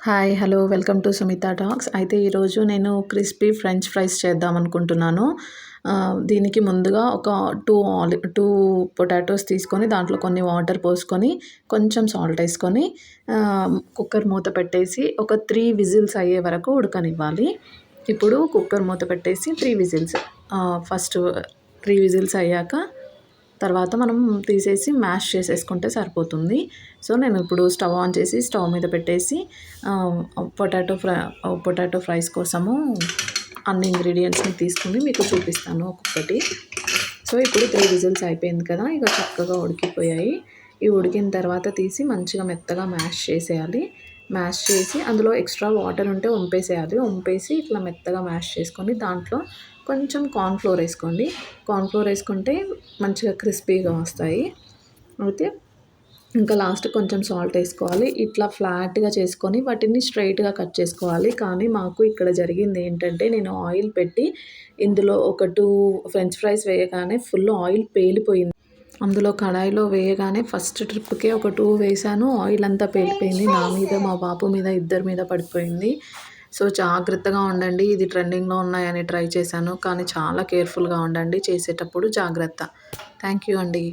Hi hello welcome to Sumitha talks. అయితే ఈరోజు నేను క్రిస్పీ ఫ్రెంచ్ ఫ్రైస్ చేద్దాం అనుకుంటున్నాను. దీనికి ముందుగా ఒక టూ పొటాటోస్ తీసుకొని దాంట్లో కొన్ని వాటర్ పోసుకొని కొంచెం సాల్ట్ వేసుకొని కుక్కర్ మూత పెట్టేసి ఒక 3 విజిల్స్ అయ్యే వరకు ఉడకనివ్వాలి. ఇప్పుడు కుక్కర్ మూత పెట్టేసి 3 విజిల్స్ ఫస్ట్ 3 విజిల్స్ అయ్యాక తర్వాత మనం తీసేసి మ్యాష్ చేసేసుకుంటే సరిపోతుంది. సో నేను ఇప్పుడు స్టవ్ ఆన్ చేసి స్టవ్ మీద పెట్టేసి పొటాటో ఫ్రైస్ కోసము అన్ని ఇంగ్రీడియంట్స్ని తీసుకుని మీకు చూపిస్తాను ఒక్కొక్కటి. సో ఇప్పుడు 3 విజిల్స్ అయిపోయింది కదా, ఇక చక్కగా ఉడికిపోయాయి. ఇవి ఉడికిన తర్వాత తీసి మంచిగా మెత్తగా మ్యాష్ చేసేయాలి. మ్యాష్ చేసి అందులో ఎక్స్ట్రా వాటర్ ఉంటే వంపేసేయాలి. వంపేసి ఇట్లా మెత్తగా మ్యాష్ చేసుకొని దాంట్లో కొంచెం కార్న్‌ఫ్లోర్ వేసుకోండి. కార్న్‌ఫ్లోర్ వేసుకుంటే మంచిగా క్రిస్పీగా వస్తాయి. అయితే ఇంకా లాస్ట్ కొంచెం సాల్ట్ వేసుకోవాలి. ఇట్లా ఫ్లాట్‌గా చేసుకొని వాటిని స్ట్రెయిట్‌గా కట్ చేసుకోవాలి. కానీ మాకు ఇక్కడ జరిగింది ఏంటంటే, నేను ఆయిల్ పెట్టి ఇందులో ఒక 2 ఫ్రెంచ్ ఫ్రైస్ వేయగానే ఫుల్ ఆయిల్ పేలిపోయింది. అందులో కడాయిలో వేయగానే ఫస్ట్ ట్రిప్‌కే ఒక 2 వేశాను. ఆయిల్ అంతా పేలిపోయింది. నా మీద, మా బాబు మీద, ఇద్దరి మీద పడిపోయింది. సో జాగ్రత్తగా ఉండండి. ఇది ట్రెండింగ్‌లో ఉన్నాయని ట్రై చేశాను. కానీ చాలా కేర్‌ఫుల్‌గా ఉండండి చేసేటప్పుడు. జాగ్రత్త. థ్యాంక్ యూ అండి.